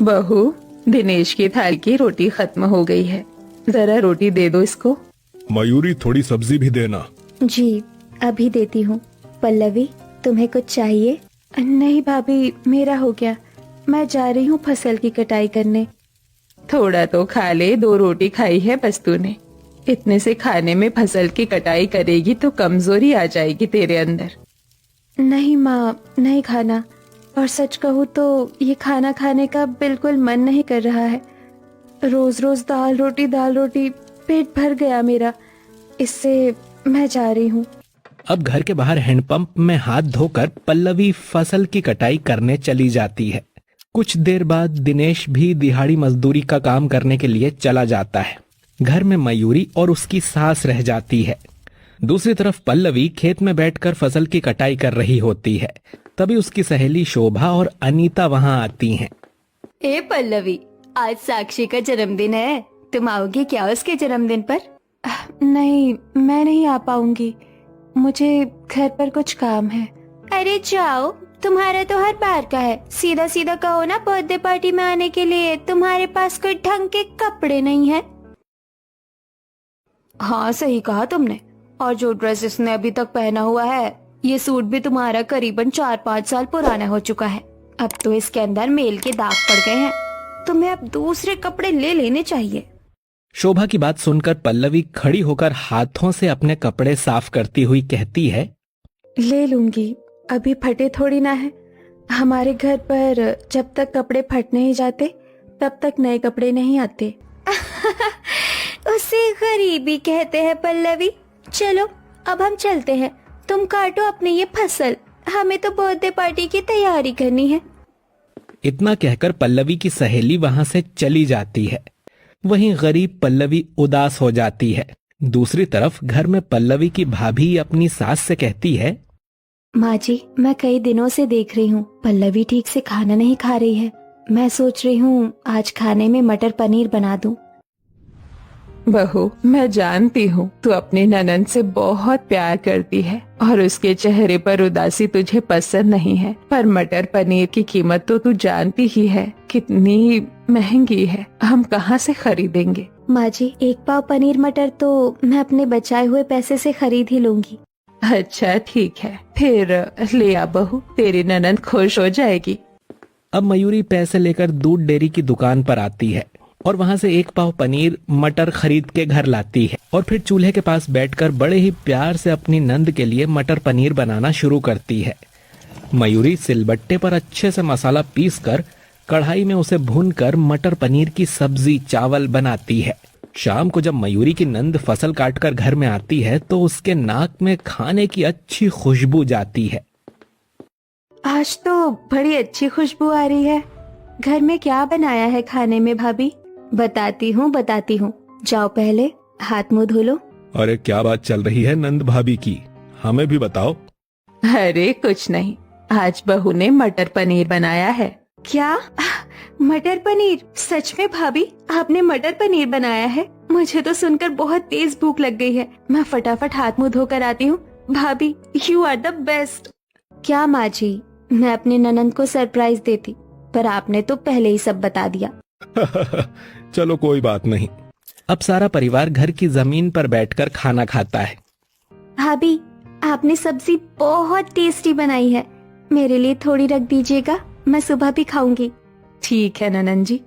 बहू, दिनेश की थाली की रोटी खत्म हो गई है, जरा रोटी दे दो इसको। मयूरी, थोड़ी सब्जी भी देना। जी, अभी देती हूँ। पल्लवी, तुम्हें कुछ चाहिए? नहीं भाभी, मेरा हो गया, मैं जा रही हूँ फसल की कटाई करने। थोड़ा तो खा ले, 2 रोटी खाई है बस तूने। इतने से खाने में फसल की कटाई करेगी तो कमजोरी आ जाएगी तेरे अंदर। नहीं माँ, नहीं खाना। और सच कहूँ तो ये खाना खाने का बिल्कुल मन नहीं कर रहा है। रोज रोज दाल रोटी पेट भर गया मेरा। इससे मैं जा रही हूँ। अब घर के बाहर हैंडपंप में हाथ धोकर पल्लवी फसल की कटाई करने चली जाती है। कुछ देर बाद दिनेश भी दिहाड़ी मजदूरी का काम करने के लिए चला जाता है। घर में मयूरी और उसकी सास रह जाती है। दूसरी तरफ पल्लवी खेत में बैठकर फसल की कटाई कर रही होती है। तभी उसकी सहेली शोभा और अनीता वहां आती हैं। ए पल्लवी, आज साक्षी का जन्मदिन है, तुम आओगी क्या उसके जन्मदिन पर? नहीं, मैं नहीं आ पाऊंगी, मुझे घर पर कुछ काम है। अरे जाओ, तुम्हारा तो हर बार का है। सीधा सीधा कहो ना बर्थडे पार्टी में आने के लिए। तुम्हारे पास कोई ढंग के कपड़े नहीं है। हाँ, सही कहा तुमने। और जो ड्रेस इसने अभी तक पहना हुआ है, ये सूट भी तुम्हारा करीबन 4-5 साल पुराना हो चुका है। अब तो इसके अंदर मेल के दाग पड़ गए हैं। तुम्हें अब दूसरे कपड़े ले लेने चाहिए। शोभा की बात सुनकर पल्लवी खड़ी होकर हाथों से अपने कपड़े साफ करती हुई कहती है, ले लूंगी, अभी फटे थोड़ी ना है। हमारे घर पर जब तक कपड़े फट नहीं जाते तब तक नए कपड़े नहीं आते। उसे गरीबी कहते हैं पल्लवी। चलो अब हम चलते हैं, तुम काटो अपनी ये फसल, हमें तो बर्थडे पार्टी की तैयारी करनी है। इतना कहकर पल्लवी की सहेली वहां से चली जाती है। वहीं गरीब पल्लवी उदास हो जाती है। दूसरी तरफ घर में पल्लवी की भाभी अपनी सास से कहती है, माँ जी, मैं कई दिनों से देख रही हूँ पल्लवी ठीक से खाना नहीं खा रही है। मैं सोच रही हूँ आज खाने में मटर पनीर बना दूं। बहू, मैं जानती हूँ तू अपनी ननद से बहुत प्यार करती है और उसके चेहरे पर उदासी तुझे पसंद नहीं है, पर मटर पनीर की कीमत तो तू जानती ही है कितनी महंगी है। हम कहाँ से खरीदेंगे? माँ जी, 1 पाव पनीर मटर तो मैं अपने बचाए हुए पैसे से खरीद ही लूंगी। अच्छा ठीक है, फिर ले आ बहू, तेरी ननद खुश हो जाएगी। अब मयूरी पैसे लेकर दूध डेयरी की दुकान पर आती है और वहां से 1 पाव पनीर मटर खरीद के घर लाती है और फिर चूल्हे के पास बैठकर बड़े ही प्यार से अपनी नंद के लिए मटर पनीर बनाना शुरू करती है। मयूरी सिलबट्टे पर अच्छे से मसाला पीसकर कढ़ाई में उसे भूनकर मटर पनीर की सब्जी चावल बनाती है। शाम को जब मयूरी की नंद फसल काटकर घर में आती है तो उसके नाक में खाने की अच्छी खुशबू जाती है। आज तो बड़ी अच्छी खुशबू आ रही है। घर में क्या बनाया है खाने में भाभी? बताती हूँ, जाओ पहले हाथ मुंह धो लो। अरे क्या बात चल रही है नंद भाभी की, हमें भी बताओ। अरे कुछ नहीं, आज बहू ने मटर पनीर बनाया है। क्या? मटर पनीर? सच में भाभी, आपने मटर पनीर बनाया है? मुझे तो सुनकर बहुत तेज भूख लग गई है। मैं फटाफट हाथ मुंह धोकर आती हूँ। भाभी, यू आर द बेस्ट। क्या माँ जी, मैं अपनी ननद को सरप्राइज देती, पर आपने तो पहले ही सब बता दिया। चलो कोई बात नहीं। अब सारा परिवार घर की जमीन पर बैठकर खाना खाता है। भाभी, आपने सब्जी बहुत टेस्टी बनाई है, मेरे लिए थोड़ी रख दीजिएगा, मैं सुबह भी खाऊंगी। ठीक है ननन जी।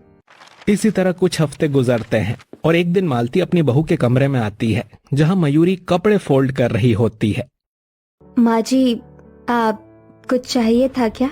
इसी तरह कुछ हफ्ते गुजरते हैं और एक दिन मालती अपनी बहू के कमरे में आती है जहां मयूरी कपड़े फोल्ड कर रही होती है। माँ जी, आप कुछ चाहिए था क्या?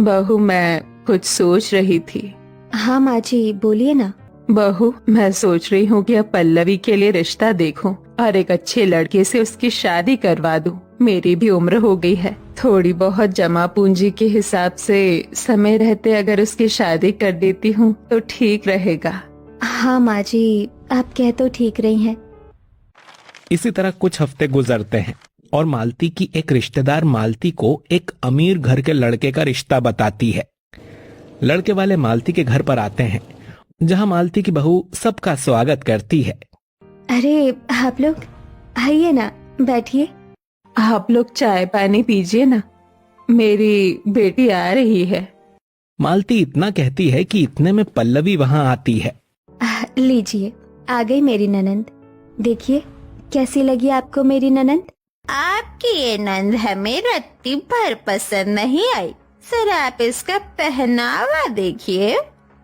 बहू, मैं कुछ सोच रही थी। हाँ माँ जी, बोलिए ना। बहू, मैं सोच रही हूँ कि अब पल्लवी के लिए रिश्ता देखूं और एक अच्छे लड़के से उसकी शादी करवा दूं। मेरी भी उम्र हो गई है, थोड़ी बहुत जमा पूंजी के हिसाब से समय रहते अगर उसकी शादी कर देती हूँ तो ठीक रहेगा। हाँ माँ जी, आप कह तो ठीक रही हैं। इसी तरह कुछ हफ्ते गुजरते हैं और मालती की एक रिश्तेदार मालती को एक अमीर घर के लड़के का रिश्ता बताती है। लड़के वाले मालती के घर पर आते हैं जहां मालती की बहू सबका स्वागत करती है। अरे आप लोग आइए ना, बैठिए। आप लोग चाय पानी पीजिए ना, मेरी बेटी आ रही है। मालती इतना कहती है कि इतने में पल्लवी वहां आती है। लीजिए, आ गई मेरी ननंद। देखिए कैसी लगी आपको मेरी ननंद? आपकी ये नंद हमें रत्ती भर पसंद नहीं आई। सर आप इसका पहनावा देखिए,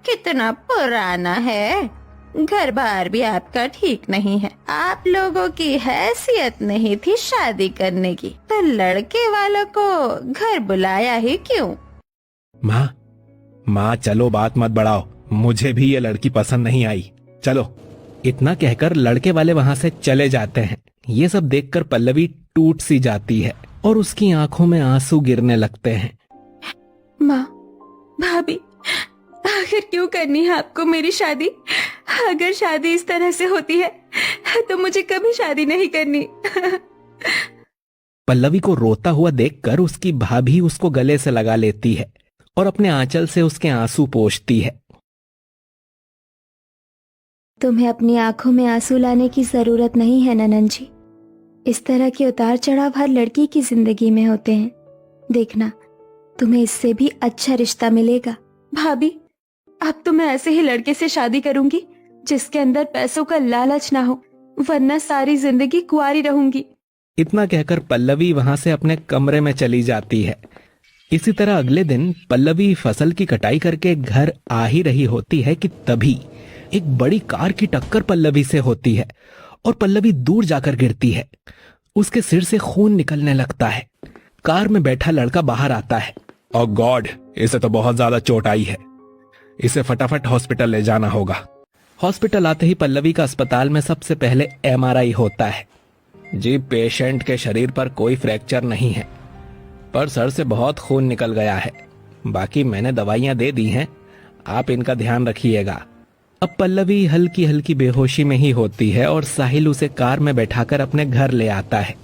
कितना पुराना है। घर बार भी आपका ठीक नहीं है। आप लोगों की हैसियत नहीं थी शादी करने की, तो लड़के वालों को घर बुलाया ही क्यों? माँ चलो बात मत बढ़ाओ, मुझे भी ये लड़की पसंद नहीं आई, चलो। इतना कहकर लड़के वाले वहां से चले जाते हैं। ये सब देखकर पल्लवी टूट सी जाती है और उसकी आंखों में आंसू गिरने लगते हैं। माँ, भाभी, आखिर क्यों करनी है आपको मेरी शादी? अगर शादी इस तरह से होती है तो मुझे कभी शादी नहीं करनी। पल्लवी को रोता हुआ देखकर उसकी भाभी उसको गले से लगा लेती है और अपने आंचल से उसके आंसू पोंछती है। तुम्हें अपनी आंखों में आंसू लाने की जरूरत नहीं है ननन जी। इस तरह के उतार चढ़ाव हर लड़की की जिंदगी में होते हैं। देखना, तुम्हें इससे भी अच्छा रिश्ता मिलेगा। भाभी, अब तो मैं ऐसे ही लड़के से शादी करूंगी जिसके अंदर पैसों का लालच ना हो, वरना सारी जिंदगी कुंवारी रहूंगी। इतना कहकर पल्लवी वहां से अपने कमरे में चली जाती है। इसी तरह अगले दिन पल्लवी फसल की कटाई करके घर आ ही रही होती है कि तभी एक बड़ी कार की टक्कर पल्लवी से होती है और पल्लवी दूर जाकर गिरती है। उसके सिर से खून निकलने लगता है। कार में बैठा लड़का बाहर आता है। ओह गॉड, इसे तो बहुत ज्यादा चोट आई है, इसे फटाफट हॉस्पिटल ले जाना होगा। हॉस्पिटल आते ही पल्लवी का अस्पताल में सबसे पहले एमआरआई होता है। जी, पेशेंट के शरीर पर कोई फ्रैक्चर नहीं है, पर सर से बहुत खून निकल गया है। बाकी मैंने दवाइयां दे दी हैं, आप इनका ध्यान रखिएगा। अब पल्लवी हल्की हल्की बेहोशी में ही होती है और साहिल उसे कार में बैठाकर अपने घर ले आता है।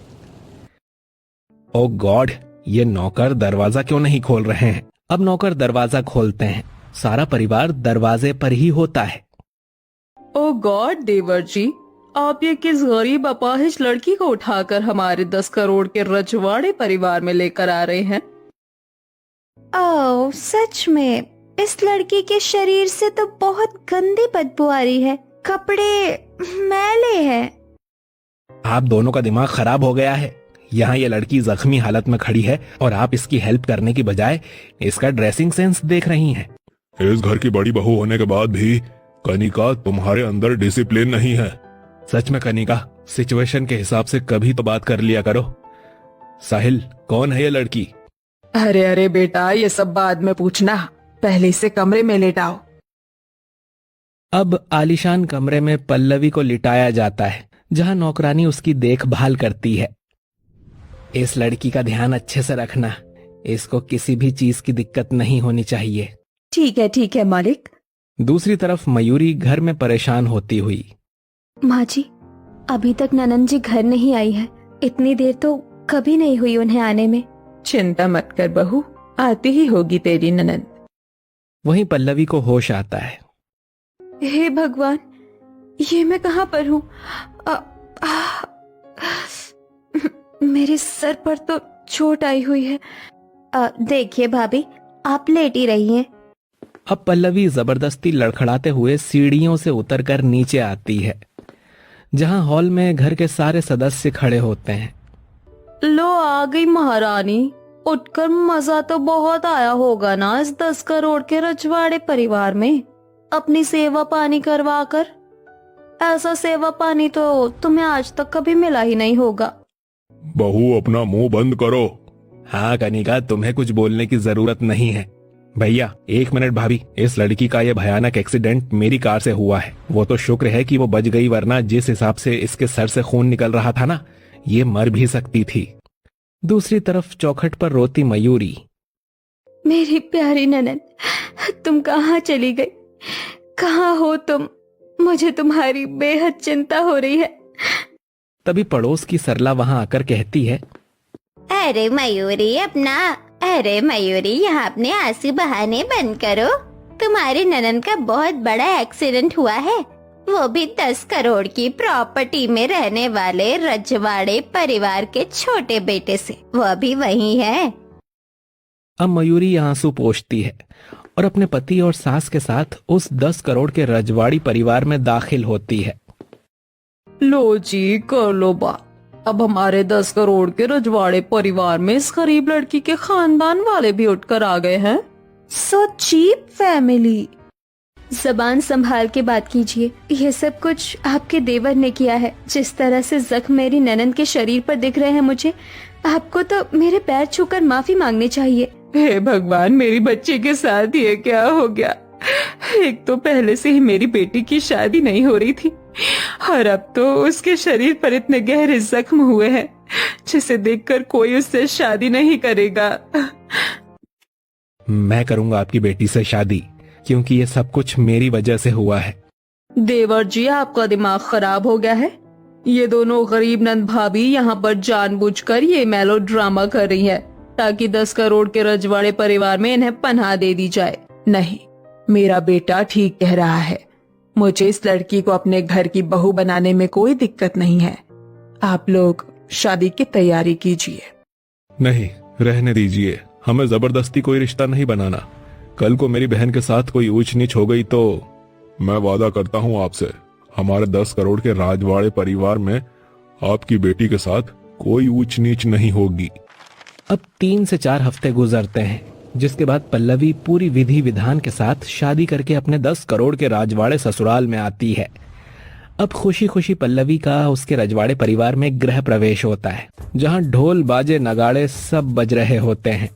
ओह गॉड, ये नौकर दरवाजा क्यों नहीं खोल रहे हैं? अब नौकर दरवाजा खोलते हैं। सारा परिवार दरवाजे पर ही होता है। ओ गॉड देवर जी, आप ये किस गरीब अपाहिज लड़की को उठाकर हमारे 10 करोड़ के रजवाड़े परिवार में लेकर आ रहे हैं? ओह, सच में इस लड़की के शरीर से तो बहुत गंदी बदबू आ रही है। कपड़े मैले हैं। आप दोनों का दिमाग खराब हो गया है। यहाँ ये लड़की जख्मी हालत में खड़ी है और आप इसकी हेल्प करने की बजाय इसका ड्रेसिंग सेंस देख रही हैं। इस घर की बड़ी बहू होने के बाद भी कनिका, तुम्हारे अंदर डिसिप्लिन नहीं है। सच में कनिका, सिचुएशन के हिसाब से कभी तो बात कर लिया करो। साहिल, कौन है ये लड़की? अरे अरे बेटा, ये सब बाद में पूछना, पहले इसे कमरे में लेटाओ। अब आलीशान कमरे में पल्लवी को लिटाया जाता है, जहां नौकरानी उसकी देखभाल करती है। इस लड़की का ध्यान अच्छे से रखना, इसको किसी भी चीज की दिक्कत नहीं होनी चाहिए। ठीक है मालिक। दूसरी तरफ मयूरी घर में परेशान होती हुई। माँ जी, अभी तक ननन जी घर नहीं आई है। इतनी देर तो कभी नहीं हुई उन्हें आने में। चिंता मत कर बहू, आती ही होगी तेरी ननद। वहीं पल्लवी को होश आता है। हे भगवान, ये मैं कहाँ पर हूँ? मेरे सर पर तो चोट आई हुई है। देखिए भाभी, आप लेटी रही हैं। अब पल्लवी जबरदस्ती लड़खड़ाते हुए सीढ़ियों से उतरकर नीचे आती है, जहां हॉल में घर के सारे सदस्य खड़े होते हैं। लो आ गई महारानी, उठकर मजा तो बहुत आया होगा ना इस 10 करोड़ के रजवाड़े परिवार में अपनी सेवा पानी करवा कर। ऐसा सेवा पानी तो तुम्हें आज तक कभी मिला ही नहीं होगा। बहू, अपना मुंह बंद करो। हाँ कनिका, तुम्हें कुछ बोलने की जरूरत नहीं है। भैया 1 मिनट भाभी, इस लड़की का यह भयानक एक्सीडेंट मेरी कार से हुआ है। वो तो शुक्र है कि वो बच गई, वरना जिस हिसाब से इसके सर से खून निकल रहा था ना, ये मर भी सकती थी। दूसरी तरफ चौखट पर रोती मयूरी। मेरी प्यारी ननद, तुम कहाँ चली गई? कहाँ हो तुम? मुझे तुम्हारी बेहद चिंता हो रही है। तभी पड़ोस की सरला वहां आकर कहती है, अरे मयूरी, यहाँ अपने आंसू बहाने बंद करो। तुम्हारी ननन का बहुत बड़ा एक्सीडेंट हुआ है, वो भी 10 करोड़ की प्रॉपर्टी में रहने वाले रजवाड़े परिवार के छोटे बेटे से। वो अभी वही है। अब मयूरी आंसू पोंछती है और अपने पति और सास के साथ उस 10 करोड़ के रजवाड़ी परिवार में दाखिल होती है। लो जी, कर लो बात। अब हमारे 10 करोड़ के रजवाड़े परिवार में इस गरीब लड़की के खानदान वाले भी उठकर आ गए हैं। So cheap family. जबान संभाल के बात कीजिए, ये सब कुछ आपके देवर ने किया है। जिस तरह से जख्म मेरी ननद के शरीर पर दिख रहे हैं मुझे, आपको तो मेरे पैर छूकर माफी मांगनी चाहिए। हे भगवान, मेरी बच्ची के साथ ये क्या हो गया। एक तो पहले से ही मेरी बेटी की शादी नहीं हो रही थी और अब तो उसके शरीर पर इतने गहरे जख्म हुए हैं जिसे देखकर कोई उससे शादी नहीं करेगा। मैं करूंगा आपकी बेटी से शादी, क्योंकि ये सब कुछ मेरी वजह से हुआ है। देवर जी, आपका दिमाग खराब हो गया है। ये दोनों गरीब नंद भाभी यहाँ पर जानबूझकर ये मेलो ड्रामा कर रही है ताकि 10 करोड़ के रजवाड़े परिवार में इन्हें पनाह दे दी जाए। नहीं, मेरा बेटा ठीक कह रहा है। मुझे इस लड़की को अपने घर की बहू बनाने में कोई दिक्कत नहीं है। आप लोग शादी की तैयारी कीजिए। नहीं, रहने दीजिए। हमें जबरदस्ती कोई रिश्ता नहीं बनाना। कल को मेरी बहन के साथ कोई ऊंच नीच हो गई तो मैं वादा करता हूँ आपसे, हमारे 10 करोड़ के राजवाड़े परिवार में आपकी बेटी के साथ कोई ऊंच नीच नहीं होगी। अब 3 से 4 हफ्ते गुजरते हैं, जिसके बाद पल्लवी पूरी विधि विधान के साथ शादी करके अपने 10 करोड़ के राजवाड़े ससुराल में आती है। अब खुशी खुशी पल्लवी का उसके रजवाड़े परिवार में गृह प्रवेश होता है, जहां ढोल बाजे नगाड़े सब बज रहे होते हैं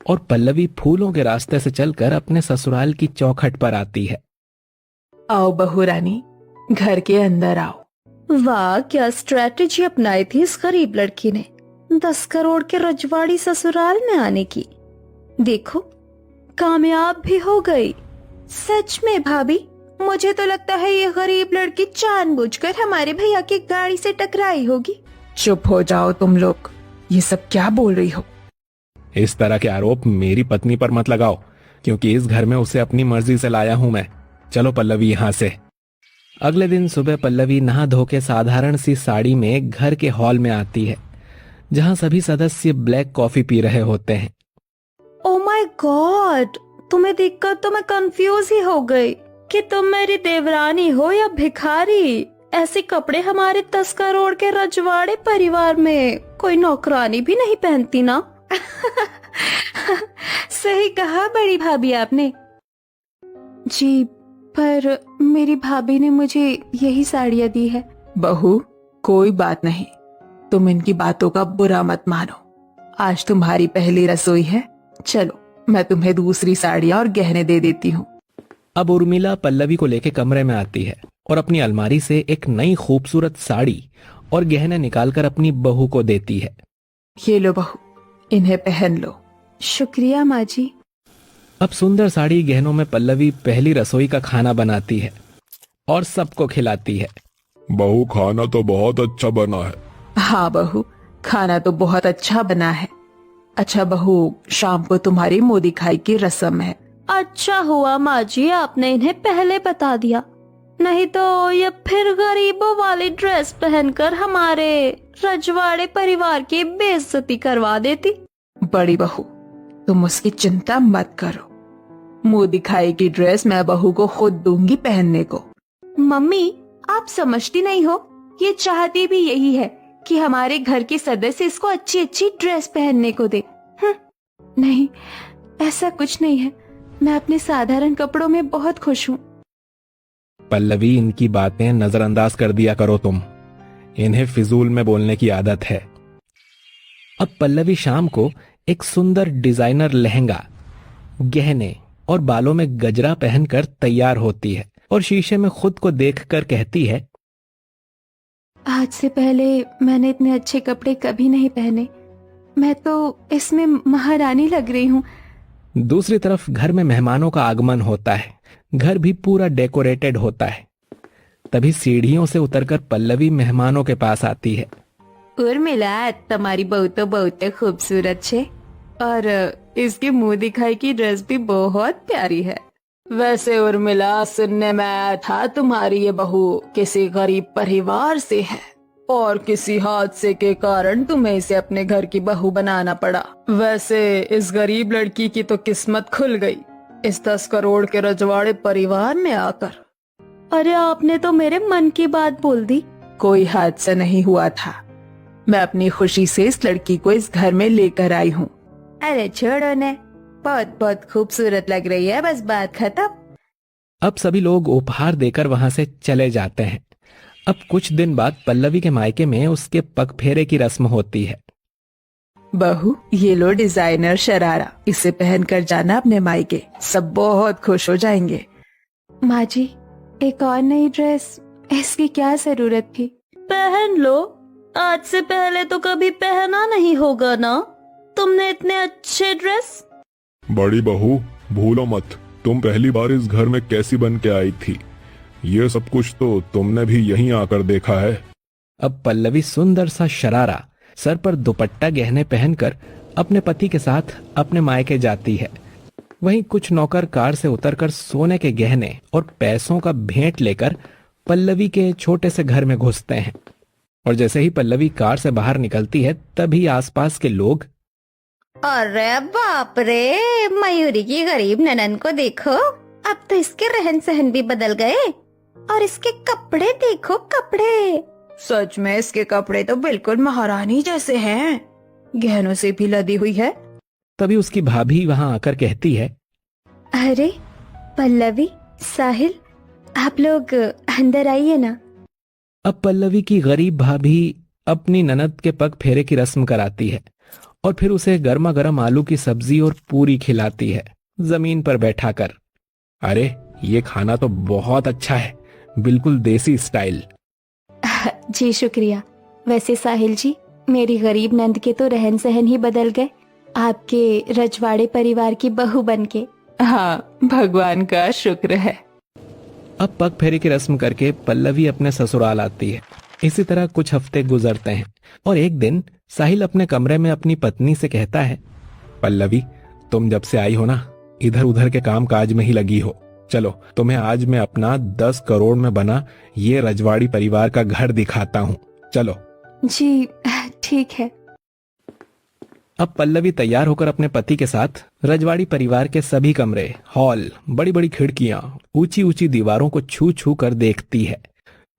और पल्लवी फूलों के रास्ते से चलकर अपने ससुराल की चौखट पर आती है। आओ बहू रानी, घर के अंदर आओ। वाह, क्या स्ट्रेटेजी अपनाई थी इस गरीब लड़की ने 10 करोड़ के रजवाड़ी ससुराल में आने की। देखो, कामयाब भी हो गई। सच में भाभी, मुझे तो लगता है ये गरीब लड़की जानबूझकर हमारे भैया की गाड़ी से टकराई होगी। चुप हो जाओ तुम लोग, ये सब क्या बोल रही हो। इस तरह के आरोप मेरी पत्नी पर मत लगाओ, क्योंकि इस घर में उसे अपनी मर्जी से लाया हूं मैं। चलो पल्लवी यहाँ से। अगले दिन सुबह पल्लवी नहा धो के साधारण सी साड़ी में घर के हॉल में आती है, जहां सभी सदस्य ब्लैक कॉफी पी रहे होते हैं। ओ माय गॉड, तुम्हें देखकर तो मैं कंफ्यूज ही हो गई कि तुम मेरी देवरानी हो या भिखारी। ऐसे कपड़े हमारे 10 करोड़ के रजवाड़े परिवार में कोई नौकरानी भी नहीं पहनती ना। सही कहा बड़ी भाभी आपने। जी, पर मेरी भाभी ने मुझे यही साड़ियाँ दी है। बहू, कोई बात नहीं, तुम इनकी बातों का बुरा मत मानो। आज तुम्हारी पहली रसोई है। चलो, मैं तुम्हें दूसरी साड़ियाँ और गहने दे देती हूँ। अब उर्मिला पल्लवी को लेके कमरे में आती है और अपनी अलमारी से एक नई खूबसूरत साड़ी और गहने निकालकर अपनी बहू को देती है। ये लो बहू, इन्हें पहन लो। शुक्रिया माँ जी। अब सुंदर साड़ी गहनों में पल्लवी पहली रसोई का खाना बनाती है और सबको खिलाती है। बहू, खाना तो बहुत अच्छा बना है। हाँ बहू, खाना तो बहुत अच्छा बना है। अच्छा बहू, शाम को तुम्हारी मुंह दिखाई की रस्म है। अच्छा हुआ माँ जी आपने इन्हें पहले बता दिया, नहीं तो ये फिर गरीबों वाली ड्रेस पहनकर हमारे रजवाड़े परिवार की बेइज्जती करवा देती। बड़ी बहू, तुम उसकी चिंता मत करो। मुंह दिखाई की ड्रेस मैं बहू को खुद दूंगी पहनने को। मम्मी, आप समझती नहीं हो, ये चाहती भी यही है कि हमारे घर के सदस्य इसको अच्छी अच्छी ड्रेस पहनने को दे। नहीं, ऐसा कुछ नहीं है। मैं अपने साधारण कपड़ों में बहुत खुश हूँ। पल्लवी, इनकी बातें नजरअंदाज कर दिया करो तुम। इन्हें फिजूल में बोलने की आदत है। अब पल्लवी शाम को एक सुंदर डिजाइनर लहंगा, गहने और बालों में गजरा पहनकर तैयार होती है और शीशे में खुद को देखकर कहती है, आज से पहले मैंने इतने अच्छे कपड़े कभी नहीं पहने। मैं तो इसमें महारानी लग रही हूँ। दूसरी तरफ घर में मेहमानों का आगमन होता है। घर भी पूरा डेकोरेटेड होता है। तभी सीढ़ियों से उतरकर पल्लवी मेहमानों के पास आती है। उर्मिला, तुम्हारी बहू तो बहुत खूबसूरत है और इसकी मुंह दिखाई की ड्रेस भी बहुत प्यारी है। वैसे उर्मिला, सुनने में आया था तुम्हारी ये बहू किसी गरीब परिवार से है और किसी हादसे के कारण तुम्हें इसे अपने घर की बहू बनाना पड़ा। वैसे इस गरीब लड़की की तो किस्मत खुल गई। इस 10 करोड़ के रजवाड़े परिवार में आकर। अरे आपने तो मेरे मन की बात बोल दी। कोई हादसा नहीं हुआ था। मैं अपनी खुशी से इस लड़की को इस घर में लेकर आई हूँ। अरे छोड़ो ने, बहुत बहुत खूबसूरत लग रही है, बस बात खत्म। अब सभी लोग उपहार देकर वहां से चले जाते हैं। अब कुछ दिन बाद पल्लवी के मायके में उसके पग फेरे की रस्म होती है। बहू, ये लो डिजाइनर शरारा, इसे पहनकर जाना अपने मायके, सब बहुत खुश हो जाएंगे। माँ जी, एक और नई ड्रेस, इसकी क्या जरूरत थी? पहन लो, आज से पहले तो कभी पहना नहीं होगा ना तुमने इतने अच्छे ड्रेस। बड़ी बहू, भूलो मत, तुम पहली बार इस घर में कैसी बन के आई थी। ये सब कुछ तो तुमने भी यहीं आकर देखा है। अब पल्लवी सुंदर सा शरारा, सर पर दुपट्टा गहने पहनकर अपने पति के साथ अपने मायके जाती है। वहीं कुछ नौकर कार से उतरकर सोने के गहने और पैसों का भेंट लेकर पल्लवी के छोटे से घर में घुसते हैं। और जैसे ही पल्लवी कार से बाहर निकलती है, तभी आसपास के लोग, अरे बाप रे, मयूरी की गरीब ननन को देखो, अब तो इसके रहन सहन भी बदल गए। और इसके कपड़े देखो, कपड़े। सच में इसके कपड़े तो बिल्कुल महारानी जैसे हैं, गहनों से भी लदी हुई है। तभी उसकी भाभी वहां आकर कहती है, अरे पल्लवी, साहिल, आप लोग अंदर आइए ना। अब पल्लवी की गरीब भाभी अपनी ननद के पग फेरे की रस्म कराती है और फिर उसे गर्मा गर्म आलू की सब्जी और पूरी खिलाती है, जमीन पर बैठाकर। अरे ये खाना तो बहुत अच्छा है, बिल्कुल देसी स्टाइल। जी शुक्रिया। वैसे साहिल जी, मेरी गरीब नंद के तो रहन सहन ही बदल गए, आपके रजवाड़े परिवार की बहू बनके। हाँ, भगवान का शुक्र है। अब पग फेरे की रस्म करके पल्लवी अपने ससुराल आती है। इसी तरह कुछ हफ्ते गुजरते हैं और एक दिन साहिल अपने कमरे में अपनी पत्नी से कहता है, पल्लवी, तुम जब से आई हो ना, इधर उधर के काम काज में ही लगी हो। चलो तुम्हें आज मैं अपना 10 करोड़ में बना ये रजवाड़ी परिवार का घर दिखाता हूँ, चलो। जी ठीक है। अब पल्लवी तैयार होकर अपने पति के साथ रजवाड़ी परिवार के सभी कमरे, हॉल, बड़ी बड़ी खिड़कियां, ऊंची ऊंची दीवारों को छू छू कर देखती है,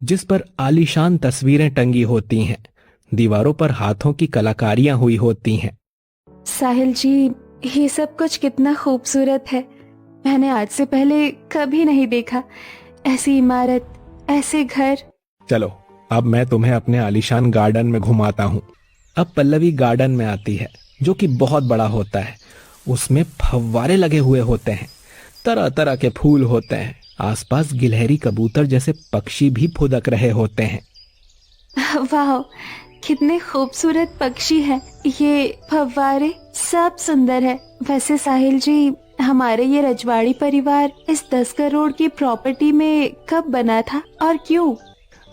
जिस पर आलीशान तस्वीरें टंगी होती हैं। दीवारों पर हाथों की कलाकारियां हुई होती हैं। साहिल जी, ये सब कुछ कितना खूबसूरत है, मैंने आज से पहले कभी नहीं देखा। ऐसी इमारत, ऐसे घर। चलो अब मैं तुम्हें अपने आलीशान गार्डन में घुमाता हूँ। अब पल्लवी गार्डन में आती है, जो कि बहुत बड़ा होता है। उसमें फव्वारे लगे हुए होते हैं, तरह तरह के फूल होते हैं, आसपास गिलहरी कबूतर जैसे पक्षी भी फुदक रहे होते हैं। वाह, कितने खूबसूरत पक्षी हैं, ये फव्वारे सब सुंदर है। वैसे साहिल जी, हमारे ये रजवाड़ी परिवार इस 10 करोड़ की प्रॉपर्टी में कब बना था और क्यों?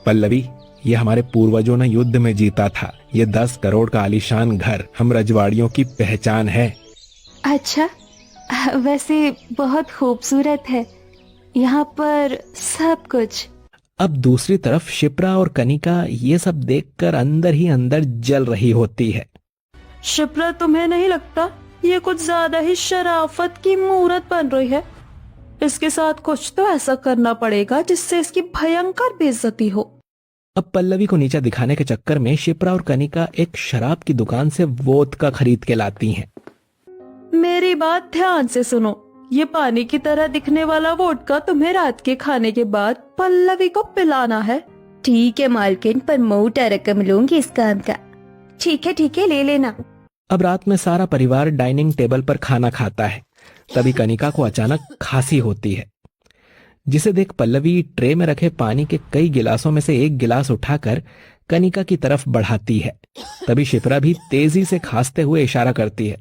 पल्लवी, ये हमारे पूर्वजों ने युद्ध में जीता था। ये 10 करोड़ का आलीशान घर हम रजवाड़ियों की पहचान है। अच्छा, वैसे बहुत खूबसूरत है यहाँ पर सब कुछ। अब दूसरी तरफ शिप्रा और कनिका ये सब देखकर अंदर ही अंदर जल रही होती है। शिप्रा, तुम्हें नहीं लगता ये कुछ ज्यादा ही शराफत की मूरत बन रही है? इसके साथ कुछ तो ऐसा करना पड़ेगा जिससे इसकी भयंकर बेइज्जती हो। अब पल्लवी को नीचा दिखाने के चक्कर में शिप्रा और कनिका एक शराब की दुकान से वोदका खरीद के लाती हैं। मेरी बात ध्यान से सुनो, ये पानी की तरह दिखने वाला वोडका तुम्हें रात के खाने के बाद पल्लवी को पिलाना है। ठीक है मालकिन, पर मोटा रकम लूंगी इस काम का। ठीक है, ले लेना। अब रात में सारा परिवार डाइनिंग टेबल पर खाना खाता है। तभी कनिका को अचानक खांसी होती है, जिसे देख पल्लवी ट्रे में रखे पानी के कई गिलासों में से एक गिलास उठाकर कनिका की तरफ बढ़ाती है। तभी शिप्रा भी तेजी से खांसते हुए इशारा करती है।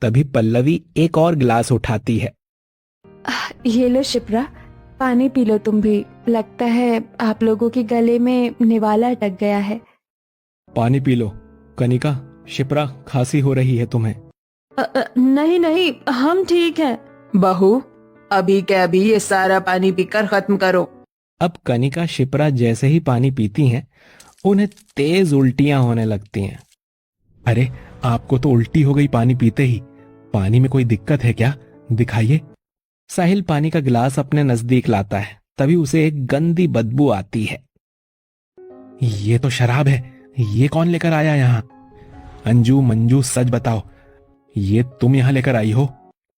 तभी पल्लवी एक और गिलास उठाती है। ये लो शिप्रा, पानी पी लो तुम भी। लगता है आप लोगों के गले में निवाला अटक गया है। पानी पी लो। कनिका, शिप्रा, खांसी हो रही है तुम्हें? नहीं, हम ठीक हैं। बहू, अभी के अभी ये सारा पानी पीकर खत्म करो। अब कनिका, शिप्रा जैसे ही पानी पीती हैं, उन्हें तेज उल्टियां होने लगती हैं। अरे, आपको तो उल्टी हो गई पानी पीते ही। पानी में कोई दिक्कत है क्या? दिखाइए। साहिल पानी का गिलास अपने नजदीक लाता है, तभी उसे एक गंदी बदबू आती है। ये तो शराब है, ये कौन लेकर आया यहाँ? अंजू, मंजू, सच बताओ, ये तुम यहाँ लेकर आई हो?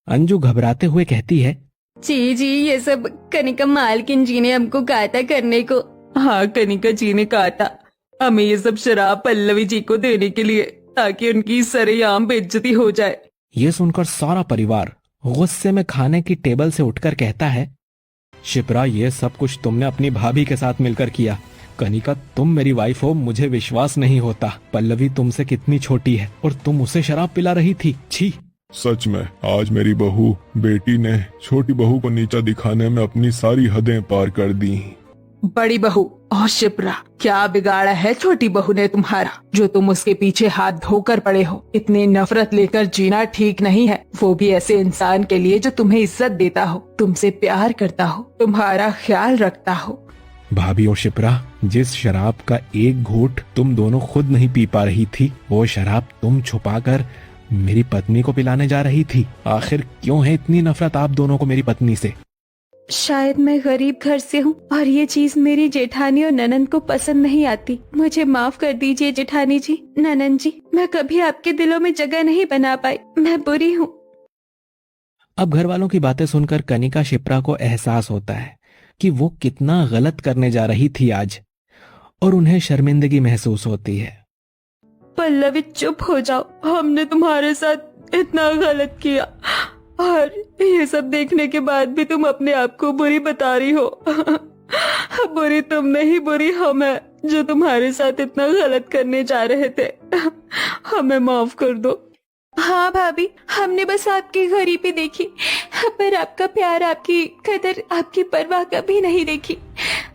अंजू घबराते हुए कहती है, जी जी, ये सब कनिका मालकिन जी ने हमको कहा था करने को। हाँ, कनिका जी ने कहा था हमें ये सब शराब पल्लवी जी को देने के लिए, ताकि उनकी सरेआम बेइज्जती हो जाए। ये सुनकर सारा परिवार गुस्से में खाने की टेबल से उठकर कहता है, शिप्रा, ये सब कुछ तुमने अपनी भाभी के साथ मिलकर किया। कनिका, तुम मेरी वाइफ हो, मुझे विश्वास नहीं होता। पल्लवी तुमसे कितनी छोटी है और तुम उसे शराब पिला रही थी। छी। सच में आज मेरी बहू बेटी ने छोटी बहू को नीचा दिखाने में अपनी सारी हदें पार कर दी। बड़ी बहू और शिप्रा, क्या बिगाड़ा है छोटी बहू ने तुम्हारा, जो तुम उसके पीछे हाथ धोकर पड़े हो? इतनी नफरत लेकर जीना ठीक नहीं है, वो भी ऐसे इंसान के लिए जो तुम्हें इज्जत देता हो, तुमसे प्यार करता हो, तुम्हारा ख्याल रखता हो। भाभी और शिप्रा, जिस शराब का एक घूंट तुम दोनों खुद नहीं पी पा रही थी, वो शराब तुम छुपाकर मेरी पत्नी को पिलाने जा रही थी। आखिर क्यों है इतनी नफरत आप दोनों को मेरी पत्नी से? शायद मैं गरीब घर से हूँ और ये चीज मेरी जेठानी और ननंद को पसंद नहीं आती। मुझे माफ कर दीजिए जेठानी जी, ननंद जी, मैं कभी आपके दिलों में जगह नहीं बना पाई, मैं बुरी हूँ। अब घर वालों की बातें सुनकर कनिका शिप्रा को एहसास होता है कि वो कितना गलत करने जा रही थी आज, और उन्हें शर्मिंदगी महसूस होती है। पल्लवी, चुप हो जाओ, हमने तुम्हारे साथ इतना गलत किया और ये सब देखने के बाद भी तुम अपने आप को बुरी बता रही हो। बुरी तुम नहीं, बुरी हम है जो तुम्हारे साथ इतना गलत करने जा रहे थे। हमें माफ कर दो। हाँ भाभी, हमने बस आपकी गरीबी देखी, पर आपका प्यार, आपकी कदर, आपकी परवाह कभी नहीं देखी।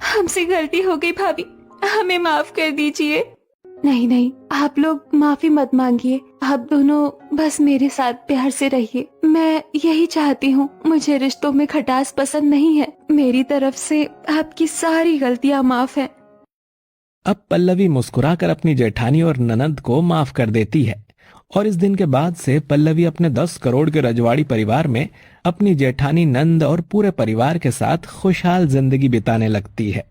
हमसे गलती हो गई भाभी, हमें माफ कर दीजिए। नहीं नहीं, आप लोग माफी मत मांगिए, आप दोनों बस मेरे साथ प्यार से रहिए। मैं यही चाहती हूँ, मुझे रिश्तों में खटास पसंद नहीं है। मेरी तरफ से आपकी सारी गलतियाँ माफ हैं। अब पल्लवी मुस्कुराकर अपनी जेठानी और ननंद को माफ कर देती है, और इस दिन के बाद से पल्लवी अपने 10 करोड़ के रजवाड़ी परिवार में अपनी जेठानी, नंद और पूरे परिवार के साथ खुशहाल जिंदगी बिताने लगती है।